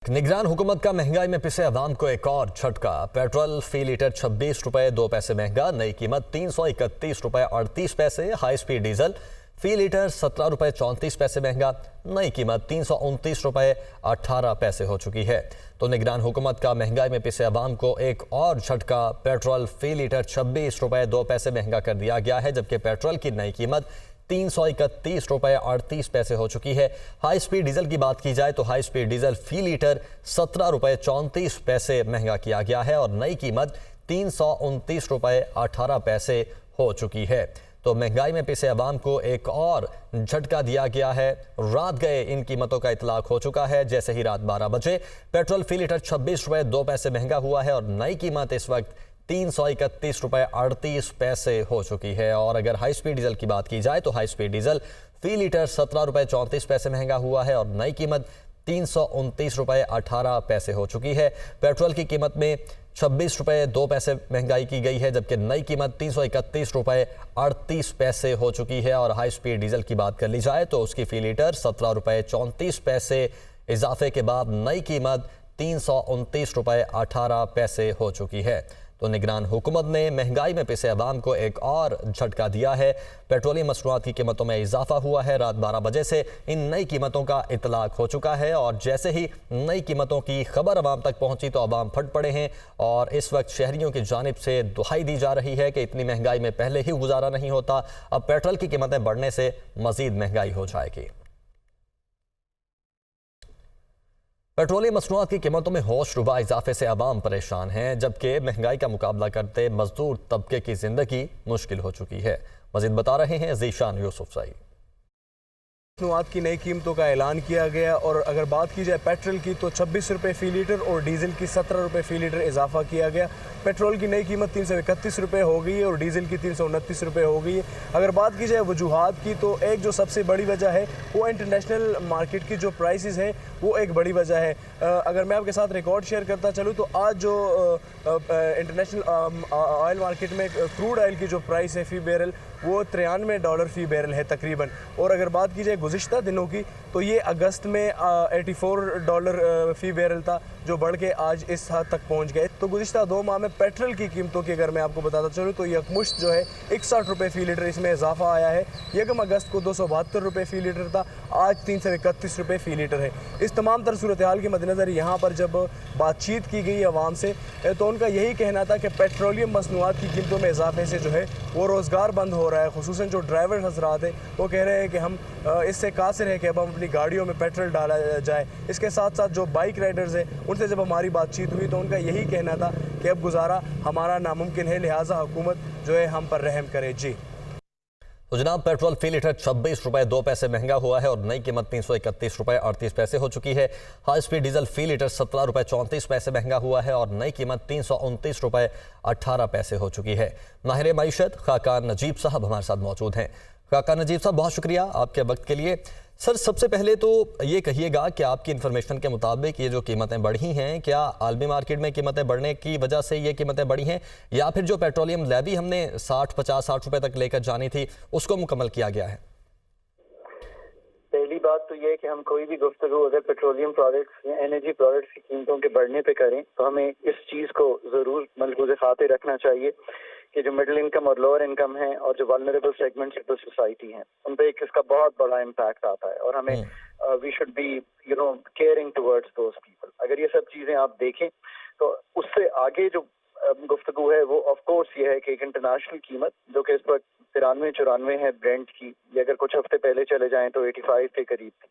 निगरान हुकूमत का महंगाई में पिसे अवाम को एक और झटका। पेट्रोल फी लीटर 26 रुपए 2 पैसे महंगा, नई कीमत 331 रुपए 38 पैसे। हाई स्पीड डीजल फी लीटर 17 रुपए 34 पैसे महंगा, नई कीमत 329 रुपए 18 पैसे हो चुकी है। तो निगरान हुकूमत का महंगाई में पिसे अवाम को एक और झटका। पेट्रोल फी लीटर 26 रुपए 2 पैसे महंगा कर दिया गया है, जबकि पेट्रोल की नई कीमत 331 रुपए 38 पैसे हो चुकी है। हाई स्पीड डीजल की बात की जाए तो हाई स्पीड डीजल फी लीटर 17 रुपए 34 पैसे महंगा किया गया है और नई कीमत 329 रुपए 18 पैसे हो चुकी है। तो महंगाई में पिसे अवाम को एक और झटका दिया गया है। रात गए इन कीमतों का इतलाक हो चुका है। जैसे ही रात 12 बजे पेट्रोल फी लीटर 26 रुपए 2 पैसे महंगा हुआ है और नई कीमत इस वक्त 331 रुपए 38 पैसे हो चुकी है। और अगर हाई स्पीड डीजल की बात की जाए तो हाई स्पीड डीजल फी लीटर 17 रुपए 34 पैसे महंगा हुआ है और नई कीमत 329 रुपए 18 पैसे हो चुकी है। पेट्रोल की कीमत में 26 रुपए 2 पैसे महंगाई की गई है, जबकि नई कीमत 331 रुपए 38 पैसे हो चुकी है। और हाई स्पीड डीजल की बात कर ली जाए तो उसकी फी लीटर 17 रुपए 34 पैसे इजाफे के बाद नई कीमत 329 रुपए 18 पैसे हो चुकी है। तो निगरान हुकूमत ने महंगाई में पिसे अवाम को एक और झटका दिया है। पेट्रोलियम मसनूआत की कीमतों में इजाफा हुआ है। रात 12 बजे से इन नई कीमतों का इतलाक हो चुका है और जैसे ही नई कीमतों की खबर अवाम तक पहुंची तो अवाम फट पड़े हैं और इस वक्त शहरियों की जानिब से दुहाई दी जा रही है कि इतनी महंगाई में पहले ही गुजारा नहीं होता, अब पेट्रोल की कीमतें बढ़ने से मजीद महंगाई हो जाएगी। पेट्रोलियम मसनूआत की कीमतों में होशरुबा इजाफे से अवाम परेशान हैं, जबकि महंगाई का मुकाबला करते मजदूर तबके की जिंदगी मुश्किल हो चुकी है। मजीद बता रहे हैं ज़ीशान यूसुफ सईद। मसनूआत की नई कीमतों का ऐलान किया गया और अगर बात की जाए पेट्रोल की तो 26 रुपये फ़ी लीटर और डीजल की 17 रुपये फ़ी लीटर इजाफा किया गया। पेट्रोल की नई कीमत 331 रुपये हो गई है और डीजल की 329 रुपये हो गई है। अगर बात की जाए वजूहात की तो एक जो सबसे बड़ी वजह है वो इंटरनेशनल मार्केट की जो प्राइसेस है वो एक बड़ी वजह है। अगर मैं आपके साथ रिकॉर्ड शेयर करता चलूँ तो आज जो इंटरनेशनल ऑयल मार्केट में क्रूड ऑयल की जो प्राइस है फ़ी बैरल वो $93 फ़ी बैरल है तकरीबन। और अगर बात की जाए गुज़िश्ता दिनों की तो ये अगस्त में $84 फ़ी बैरल था, जो बढ़ के आज इस हद तक पहुंच गए। तो गुज़िश्ता 2 माह में पेट्रोल की कीमतों की अगर मैं आपको बताता चलूँ तो यकमुश्त जो है 61 रुपये फ़ी लीटर इसमें इजाफा आया है। 1 अगस्त को 272 रुपये फ़ी लीटर था, आज 331 रुपये फ़ी लीटर है। इस तमाम तर सूरत हाल के मद्देनज़र यहाँ पर जब बातचीत की गई आवाम से तो उनका यही कहना था कि पेट्रोलियम मसनूआत की कीमतों में इजाफे से जो है वो रोज़गार बंद हो रहा है। खुसूसन जो ड्राइवर हज़रात है वो कह रहे हैं कि हम इससे कासिर है कि अब हम अपनी गाड़ियों में पेट्रोल डाला जाए। इसके साथ साथ जो बाइक राइडर्स हैं उनसे जब हमारी बातचीत हुई तो उनका यही कहना था कि अब गुजारा हमारा नामुमकिन है, लिहाजा हुकूमत जो है हम पर रहम करे। जी तो जनाब, पेट्रोल फी लीटर 26 रुपए 2 पैसे महंगा हुआ है और नई कीमत 331 रुपए 38 पैसे हो चुकी है। हाई स्पीड डीजल फी लीटर 17 रुपए 34 पैसे महंगा हुआ है और नई कीमत 329 रुपए 18 पैसे हो चुकी है। माहिर मईशत खाकान नजीब साहब हमारे साथ मौजूद हैं। खाकान नजीब साहब, बहुत शुक्रिया आपके वक्त के लिए। सर, सबसे पहले तो ये कहिएगा कि आपकी इन्फॉर्मेशन के मुताबिक ये जो कीमतें बढ़ी हैं, क्या आलमी मार्केट में कीमतें बढ़ने की वजह से ये कीमतें बढ़ी हैं या फिर जो पेट्रोलियम लेवी हमने 60 रुपए तक लेकर जानी थी उसको मुकम्मल किया गया है? पहली बात तो ये है कि हम कोई भी गुफ्तगू अगर पेट्रोलियम प्रोडक्ट्स या एनर्जी प्रोडक्ट्स की कीमतों के बढ़ने पे करें तो हमें इस चीज़ को ज़रूर मलहूज़ खातिर रखना चाहिए कि जो मिडिल इनकम और लोअर इनकम है और जो vulnerable segments of the society हैं उन पे एक इसका बहुत बड़ा इम्पैक्ट आता है और हमें we should be caring towards those people. अगर ये सब चीज़ें आप देखें तो उससे आगे जो गुफ्तगू है वो ऑफ कोर्स ये है कि एक इंटरनेशनल कीमत जो कि इस पर 93-94 है ब्रेंट की, ये अगर कुछ हफ्ते पहले चले जाएं तो 85 के करीब थी।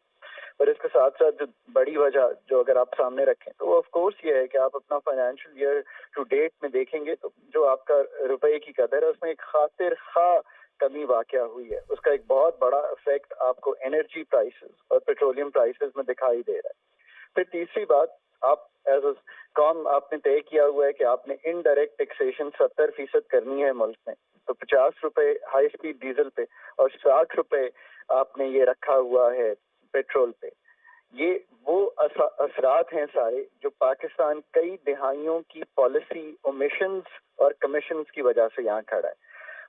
पर इसके साथ साथ जो बड़ी वजह जो अगर आप सामने रखें तो ऑफ कोर्स ये है कि आप अपना फाइनेंशियल ईयर टू डेट में देखेंगे तो जो आपका रुपए की कदर है उसमें एक खातिर खा कमी वाक़या हुई है। उसका एक बहुत बड़ा इफेक्ट आपको एनर्जी प्राइसेस और पेट्रोलियम प्राइसेस में दिखाई दे रहा है। फिर तीसरी बात, आप एज अ कौम आपने तय किया हुआ है कि आपने इनडायरेक्ट टैक्सेशन 70% करनी है मुल्क में, तो 50 रुपए हाई स्पीड डीजल पे और 60 रुपए आपने ये रखा हुआ है पेट्रोल पे। ये वो असरात हैं सारे जो पाकिस्तान कई दिहाइयों की पॉलिसी ओमिशंस और कमीशंस की वजह से यहाँ खड़ा है।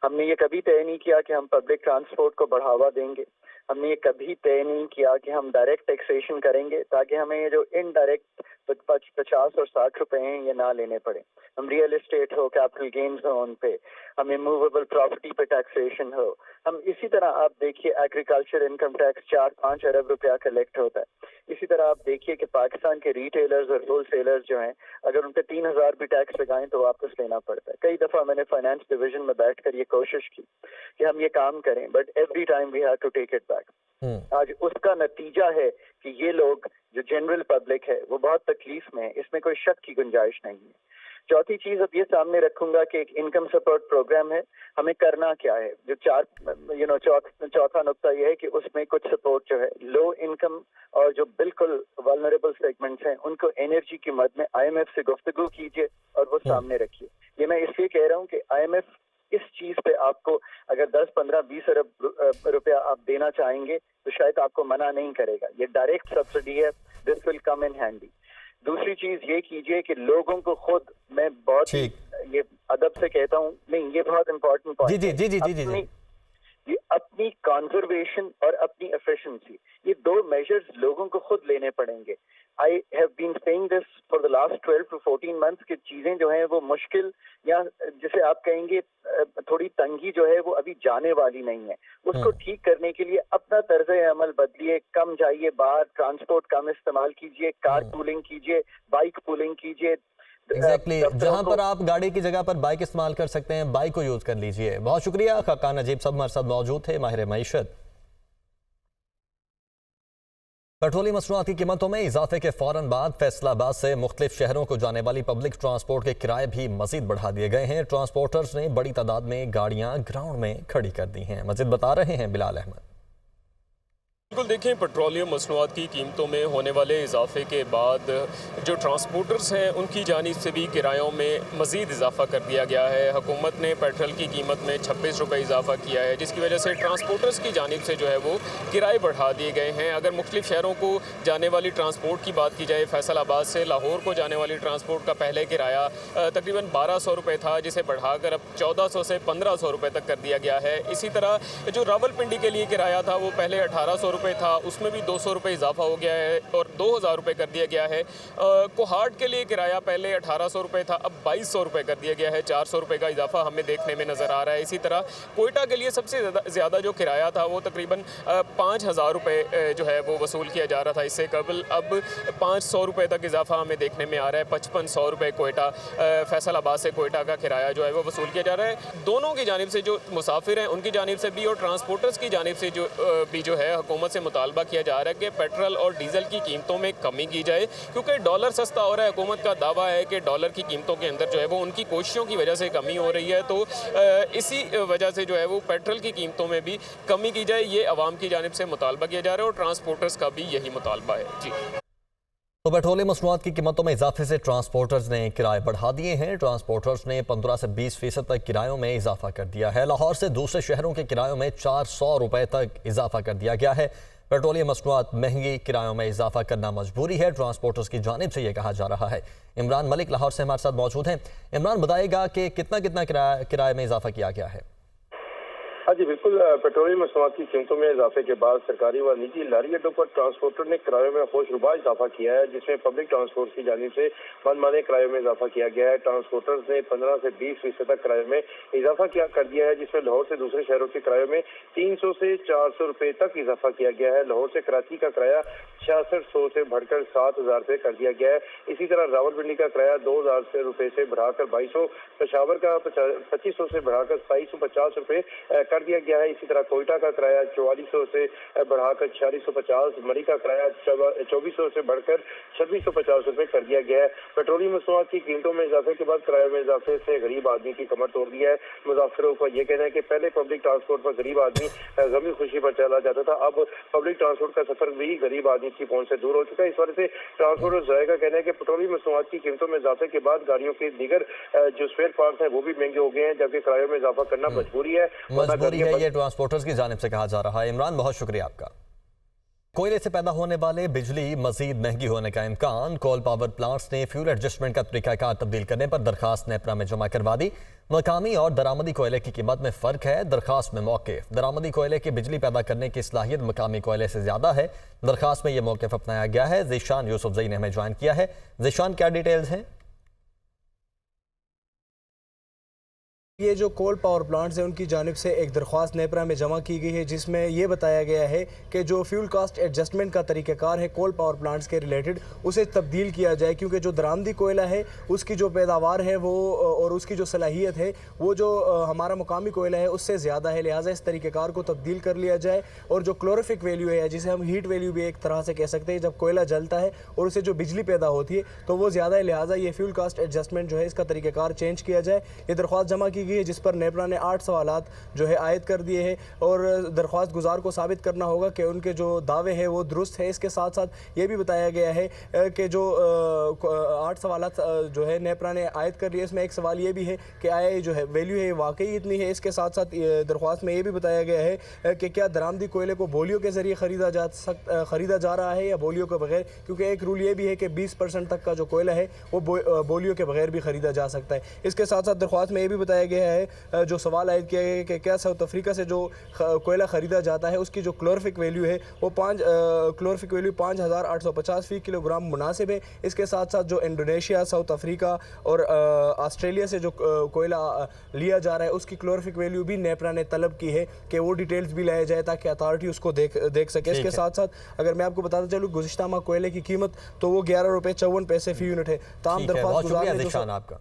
हमने ये कभी तय नहीं किया कि हम पब्लिक ट्रांसपोर्ट को बढ़ावा देंगे। हमने ये कभी तय नहीं किया कि हम डायरेक्ट टैक्सेशन करेंगे ताकि हमें ये जो इनडायरेक्ट 50 और 60 रुपए हैं ये ना लेने पड़े। हम रियल एस्टेट हो, कैपिटल गेन्स हो उन पे, हमें मूवेबल प्रॉपर्टी पे टैक्सेशन हो, हम इसी तरह आप देखिए एग्रीकल्चर इनकम टैक्स 4-5 अरब रुपया कलेक्ट होता है। इसी तरह आप देखिए कि पाकिस्तान के रिटेलर्स और होलसेलर्स जो हैं अगर उन पे 3,000 भी टैक्स लगाएं तो वापस लेना पड़ता है। कई दफा मैंने फाइनेंस डिवीजन में बैठकर ये कोशिश की कि हम ये काम करें, but every time we have to take it back. आज उसका नतीजा है कि ये लोग जो जनरल पब्लिक है वो बहुत तकलीफ में है, इसमें कोई शक की गुंजाइश नहीं है। चौथी चीज अब ये सामने रखूंगा कि एक इनकम सपोर्ट प्रोग्राम है, हमें करना क्या है। जो चौथा नुक्ता ये है कि उसमें कुछ सपोर्ट जो है लो इनकम और जो बिल्कुल वल्नरेबल सेगमेंट्स हैं उनको एनर्जी की मद में IMF से गुफ्तगू कीजिए और वो सामने रखिए। ये मैं इसलिए कह रहा हूँ कि IMF इस चीज पे आपको अगर 10, 15, 20 अरब रुपया आप देना चाहेंगे तो शायद आपको मना नहीं करेगा। ये डायरेक्ट सब्सिडी है, this will come in handy. दूसरी चीज ये कीजिए कि लोगों को खुद, मैं बहुत ये अदब से कहता हूँ, नहीं ये बहुत इंपॉर्टेंट पॉइंट है, जी अपनी कंजर्वेशन और अपनी एफिशिएंसी, ये दो मेजर्स लोगों को खुद लेने पड़ेंगे। I have been saying this for the last 12 to 14 months कि चीजें जो हैं वो मुश्किल या जिसे आप कहेंगे थोड़ी तंगी जो है वो अभी जाने वाली नहीं है। उसको ठीक करने के लिए अपना तर्ज अमल बदलिए, कम जाइए बाहर, ट्रांसपोर्ट कम इस्तेमाल कीजिए, कार पूलिंग कीजिए, बाइक पूलिंग कीजिए। एग्जैक्टली जहां पर आप गाड़ी की जगह पर बाइक इस्तेमाल कर सकते हैं, बाइक को यूज कर लीजिए। बहुत शुक्रिया खाकान नजीब साहब हमारे साथ मौजूद थे, माहिर मईशत। पेट्रोलियम मसनूआत की कीमतों में इजाफे के फौरन बाद फैसलाबाद से मुख्तलिफ शहरों को जाने वाली पब्लिक ट्रांसपोर्ट के किराए भी मजीद बढ़ा दिए गए हैं। ट्रांसपोर्टर्स ने बड़ी तादाद में गाड़ियां ग्राउंड में खड़ी कर दी हैं। मजीद बता रहे हैं बिलाल अहमद। बिल्कुल देखें, पेट्रोलियम मसनूआत की कीमतों में होने वाले इजाफे के बाद जो ट्रांसपोर्टर्स हैं उनकी जानिब से भी किरायों में मज़ीद इजाफा कर दिया गया है। हुकूमत ने पेट्रोल की कीमत में 26 रुपये इजाफा किया है, जिसकी वजह से ट्रांसपोर्टर्स की जानिब से जो है वो किराए बढ़ा दिए गए हैं। अगर मुख्तलिफ शहरों को जाने वाली ट्रांसपोर्ट की बात की जाए, फैसलाबाद से लाहौर को जाने वाली ट्रांसपोर्ट का पहले किराया तकरीबन 1200 रुपये था, जिसे बढ़ाकर अब 1400 से 1500 रुपये तक कर दिया गया है। इसी तरह जो रावलपिंडी के लिए किराया था वो पहले 1800 रुपये था, उसमें भी 200 रुपये इजाफा हो गया है और 2000 रुपये कर दिया गया है। कोहाट के लिए किराया पहले 1800 रुपये था, अब 2200 रुपये कर दिया गया है, 400 रुपये का इजाफा हमें देखने में नज़र आ रहा है। इसी तरह कोयटा के लिए सबसे ज़्यादा जो किराया था वो तकरीबन 5000 रुपये जो है वो वसूल किया जा रहा था इससे कबल, अब 500 रुपये तक इजाफा हमें देखने में आ रहा है। 5500 रुपये कोयटा फैसलाबाद से कोयटा का किराया जो है वो वसूल किया जा रहा है। दोनों की जानिब से जो मुसाफिर हैं उनकी जानिब से भी और ट्रांसपोर्टर्स की जानिब से जो है हुकूमत से मुतालबा किया जा रहा है कि पेट्रोल और डीजल की कीमतों में कमी की जाए, क्योंकि डॉलर सस्ता हो रहा है। हुकूमत का दावा है कि डॉलर की कीमतों के अंदर जो है वो उनकी कोशिशों की वजह से कमी हो रही है, तो इसी वजह से जो है वो पेट्रोल की कीमतों में भी कमी की जाए, ये अवाम की जानिब से मुतालबा किया जा रहा है और ट्रांसपोर्टर्स का भी यही मुतालबा है। जी तो पेट्रोलियम मसनूआत की कीमतों में इजाफे से ट्रांसपोर्टर्स ने किराए बढ़ा दिए हैं। ट्रांसपोर्टर्स ने 15 से 20% तक किरायों में इजाफा कर दिया है। लाहौर से दूसरे शहरों के किरायों में 400 रुपये तक इजाफा कर दिया गया है। पेट्रोलियम मसनूआत महंगी, किरायों में इजाफा करना मजबूरी है, ट्रांसपोर्टर्स की जानिब से यह कहा जा रहा है। इमरान मलिक लाहौर से हमारे साथ मौजूद हैं। इमरान, बताएगा कि कितना किराए में इजाफा किया गया है? हाँ जी बिल्कुल, पेट्रोलियम मसनूआत की कीमतों में इजाफे के बाद सरकारी व निजी लारी अड्डों पर ट्रांसपोर्टर ने किरायों में होशरुबा इजाफा किया है, जिसमें पब्लिक ट्रांसपोर्ट की जानिब से मनमाने किरायों में इजाफा किया गया है। ट्रांसपोर्टर्स ने 15 से 20% तक किराए में इजाफा कर दिया है, जिसमें लाहौर से दूसरे शहरों के किरायों में 300 से 400 रुपये तक इजाफा किया गया है। लाहौर से कराची का किराया 6600 से बढ़कर 7000 रुपये कर दिया गया है। इसी तरह रावलपिंडी का किराया 2000 रुपये से बढ़ाकर 2200, पेशावर का 2500 से बढ़ाकर 2750 रुपये कर दिया गया है। इसी तरह कोयटा का किराया 4400 से बढ़ाकर 4650, मरी का किराया 2400 से बढ़कर 2650 रुपये कर दिया गया है। पेट्रोलियम मसनूआत की कीमतों में इजाफे के बाद किराए में इजाफे से गरीब आदमी की कमर तोड़ दिया है। मुसाफिरों का यह कहना है कि पहले पब्लिक ट्रांसपोर्ट पर गरीब आदमी गमी खुशी पर चला जाता था, अब पब्लिक ट्रांसपोर्ट का सफर भी गरीब आदमी की पहुंच से दूर हो चुका है। इस वजह से ट्रांसपोर्ट जराये का कहना है कि पेट्रोलियम मसनूआत की कीमतों में इजाफे के बाद गाड़ियों के दीगर जो स्पेयर पार्ट्स हैं वो भी महंगे हो गए हैं, जबकि किरायों में इजाफा करना मजबूरी है, ये ट्रांसपोर्टर्स की जानिब से कहा जा रहा है। इमरान, बहुत शुक्रिया आपका। कोयले से पैदा होने वाले बिजली मजीद महंगी होने का इम्कान। कोल पावर प्लांट्स ने फ्यूल एडजस्टमेंट का तरीकाकार तब्दील करने पर दरखास्त नेपरा में जमा करवा दी। मकामी और दरामदी कोयले की कीमत में फ़र्क है। दरखास्त में मौक़िफ़। दरामदी कोयले की बिजली पैदा करने की सलाहियत मकामी कोयले से ज़्यादा है। दरखास्त में यह मौक़िफ़ अपनाया गया है। ज़ीशान यूसुफजई ने हमें ज्वाइन किया है। ज़ीशान, क्या डिटेल्स हैं? ये जो कोल पावर प्लांट्स हैं उनकी जानिब से एक दरख्वास्त नेपरा में जमा की गई है, जिसमें ये बताया गया है कि जो फ्यूल कास्ट एडजस्टमेंट का तरीक़ाकार है कोल पावर प्लांट्स के रिलेटेड, उसे तब्दील किया जाए, क्योंकि जो दरामदी कोयला है उसकी जो पैदावार है वो और उसकी जो सलाहियत है वो जो हमारा मुकामी कोयला है उससे ज़्यादा है। लिहाजा इस तरीक़ाकार को तब्दील कर लिया जाए और जो क्लोरोफिक वैल्यू है, जिसे हम हीट वैल्यू भी एक तरह से कह सकते हैं, जब कोयला जलता है और उससे जो बिजली पैदा होती है तो वो ज़्यादा है। लिहाजा ये फ्यूल कास्ट एडजस्टमेंट जो है इसका तरीक़ाकार चेंज किया जाए। ये दरख्वास्त जमा की गई है जिस पर नेपरा ने 8 सवालात जो है आयद कर दिए हैं और दरख्वास्त गुजार को साबित करना होगा कि उनके जो दावे हैं वो दुरुस्त है। इसके साथ साथ ये भी बताया गया है कि जो 8 सवालात जो है नेपरा ने आयद कर लिए, इसमें एक सवाल ये भी है कि आया जो है वैल्यू है वाकई इतनी है। इसके साथ साथ दरख्वास्त में ये भी बताया गया है कि क्या दरामदी कोयले को बोलियों के ज़रिए ख़रीदा जा रहा है या बोलियों के बगैर, क्योंकि एक रूल ये भी है कि 20% तक का जो कोयला है वो बोलियों के बगैर भी ख़रीदा जा सकता है। इसके साथ साथ दरख्वास्त में ये भी बताया गया है, जो सवाल आयद किया गया कि क्या साउथ अफ्रीका से जो कोयला ख़रीदा जाता है उसकी जो क्लोरोफिक वैल्यू है वो 5,850 फ़ी किलोग्राम मुनासिब है। इसके साथ साथ जो इंडोनेशिया, साउथ अफ्रीका और ऑस्ट्रेलिया से जो कोयला लिया जा रहा है उसकी क्लोरोफिक वैल्यू भी नेपरा ने तलब की है कि वो डिटेल्स भी लाया जाए ताकि अथॉरिटी उसको देख सके। इसके साथ साथ अगर मैं आपको बताता चलूँ, गुज़िश्ता माह कोयले की कीमत तो वो 11 रुपये 54 पैसे फ़ी यूनिट है। ताम दरख्वास्त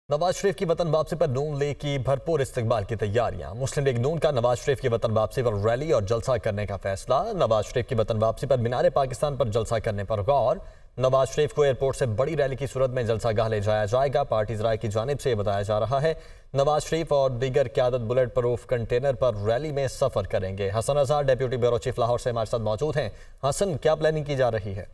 नवाज शरीफ की वतन वापसी पर नून लीग की भरपूर इस्तकबाल की तैयारियां। मुस्लिम लीग नून का नवाज शरीफ की वतन वापसी पर रैली और जलसा करने का फैसला। नवाज शरीफ की वतन वापसी पर मीनार पाकिस्तान पर जलसा करने पर गौर। नवाज शरीफ को एयरपोर्ट से बड़ी रैली की सूरत में जलसा गाह ले जाया जाएगा। पार्टी ज़राए की जानिब से बताया जा रहा है नवाज शरीफ और दीगर क़यादत बुलेट प्रूफ कंटेनर पर रैली में सफ़र करेंगे। हसन रज़ा डेप्यूटी ब्यूरो चीफ लाहौर से हमारे साथ मौजूद हैं। हसन, क्या प्लानिंग की जा रही है?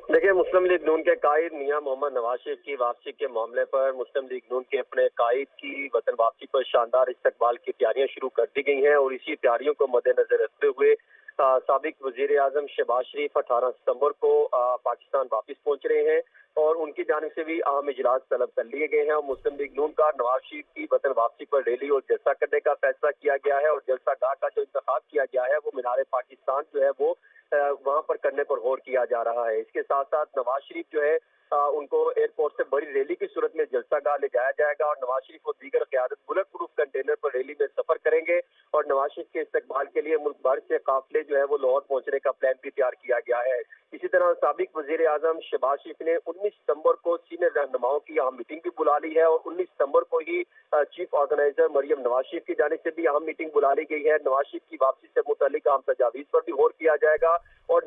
देखिए, मुस्लिम लीग नून के कायद मियां मोहम्मद नवाज शरीफ की वापसी के मामले पर मुस्लिम लीग नून के अपने कायद की वतन वापसी पर शानदार इस्तकबाल की तैयारियां शुरू कर दी गई हैं और इसी तैयारियों को मद्देनजर रखते हुए साबिक वजीर आजम शहबाज शरीफ 18 सितंबर को पाकिस्तान वापस पहुंच रहे हैं और उनकी जानिब से भी अहम इजलास तलब कर लिए गए हैं और मुस्लिम लीग नून का नवाज शरीफ की वतन वापसी पर रैली और जलसा करने का फैसला किया गया है और जलसा गाह का जो इंतखाब किया गया है वो मीनार पाकिस्तान जो है वो वहां पर करने पर गौर किया जा रहा है। इसके साथ साथ नवाज शरीफ जो है उनको एयरपोर्ट से बड़ी रैली की सूरत में जलसा गाह ले जाया जाएगा और नवाज शरीफ और दीगर क़यादत बुलेट प्रूफ कंटेनर पर रैली में सफर करेंगे और नवाज शरीफ के इस्तकबाल के लिए मुल्क भर से काफिले जो है वो लाहौर पहुंचने का प्लान भी तैयार किया गया है। इसी तरह साबिक वजीर आजम शहबाज शरीफ ने 19 सितंबर को सीनियर रहनुमाओं की अहम मीटिंग भी बुला ली है और 19 सितंबर को ही चीफ ऑर्गेनाइजर मरियम नवाज शरीफ की जानिब से भी अहम मीटिंग बुला ली गई है। नवाज शरीफ की वापसी से मुतालिक अहम तजावीज़ पर भी गौर किया जाएगा और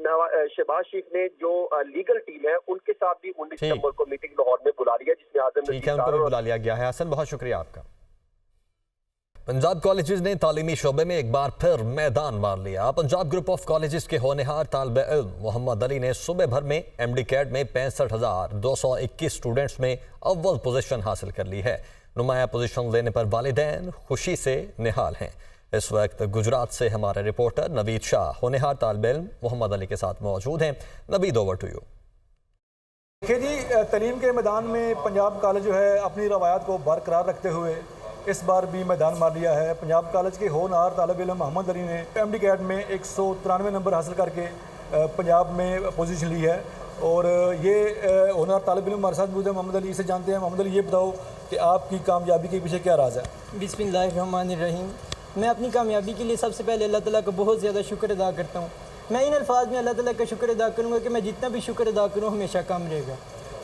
शहबाज शरीफ ने जो लीगल टीम है उनके साथ भी 19 सितंबर को मीटिंग लाहौर में बुला ली है, जिसमें आजम उनको बुला लिया गया है। हसन, बहुत शुक्रिया आपका। पंजाब कॉलेजेस ने तालीमी शोबे में एक बार फिर मैदान मार लिया। पंजाब ग्रुप ऑफ कॉलेजेस के होनहार तालिबे इल्म मोहम्मद अली ने सूबे भर में MD कैट में 65,221 स्टूडेंट्स में अव्वल पोजीशन हासिल कर ली है। नुमाया पोजीशन लेने पर वालिदैन खुशी से निहाल हैं। इस वक्त गुजरात से हमारे रिपोर्टर नवीद शाह होनहार तालिबे इल्म मोहम्मद अली के साथ मौजूद हैं। Naveed, over to you. देखिए जी, तलीम के मैदान में पंजाब कॉलेज जो है अपनी रवायात को बरकरार रखते हुए इस बार भी मैदान मार लिया है। पंजाब कॉलेज के होनहार तालिब इल्म मोहम्मद अली ने MD कैट में 193 नंबर हासिल करके पंजाब में पोजीशन ली है और ये होनहार तालिब इल्म हमारे साथ मौजूद है। मोहम्मद अली से जानते हैं। मोहम्मद अली, ये बताओ कि आपकी कामयाबी के पीछे क्या राज है? बिस्मिल्लाहिर्रहमानिर्रहीम। मैं अपनी कामयाबी के लिए सबसे पहले अल्लाह ताला का बहुत ज़्यादा शुक्र अदा करता हूँ। मैं इन अल्फाज में अल्लाह ताला का शुक्र अदा करूँगा कि मैं जितना भी शुक्र अदा करूँ हमेशा कम रहेगा।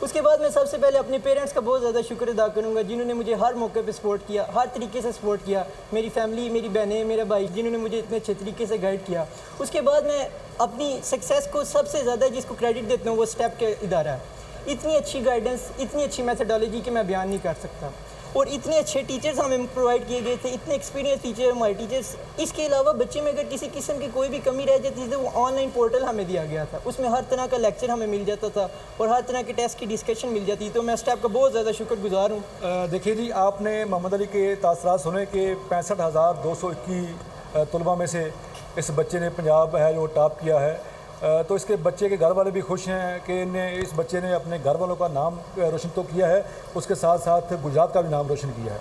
उसके बाद मैं सबसे पहले अपने पेरेंट्स का बहुत ज़्यादा शुक्र अदा करूँगा जिन्होंने मुझे हर मौके पे सपोर्ट किया, हर तरीके से सपोर्ट किया। मेरी फैमिली, मेरी बहनें, मेरा भाई, जिन्होंने मुझे इतने अच्छे तरीके से गाइड किया। उसके बाद मैं अपनी सक्सेस को सबसे ज़्यादा जिसको क्रेडिट देता हूँ वो स्टेप के इदारा है। इतनी अच्छी गाइडेंस, इतनी अच्छी मैथडोलॉजी कि मैं बयान नहीं कर सकता और इतने अच्छे टीचर्स हमें प्रोवाइड किए गए थे, इतने एक्सपीरियंस टीचर हमारे टीचर्स। इसके अलावा बच्चे में अगर किसी किस्म की कोई भी कमी रह जाती थी तो वो ऑनलाइन पोर्टल हमें दिया गया था, उसमें हर तरह का लेक्चर हमें मिल जाता था और हर तरह के टेस्ट की डिस्कशन मिल जाती। तो मैं स्टेप का बहुत ज़्यादा शुक्रगुजार हूँ। देखिए जी, आपने मोहम्मद अली के तासरात सुने कि 65,221 तलबा में से इस बच्चे ने पंजाब है जो टॉप किया है। तो इसके बच्चे के घर वाले भी खुश हैं कि इस बच्चे ने अपने घर वालों का नाम रोशन तो किया है, उसके साथ साथ गुजरात का भी नाम रोशन किया है।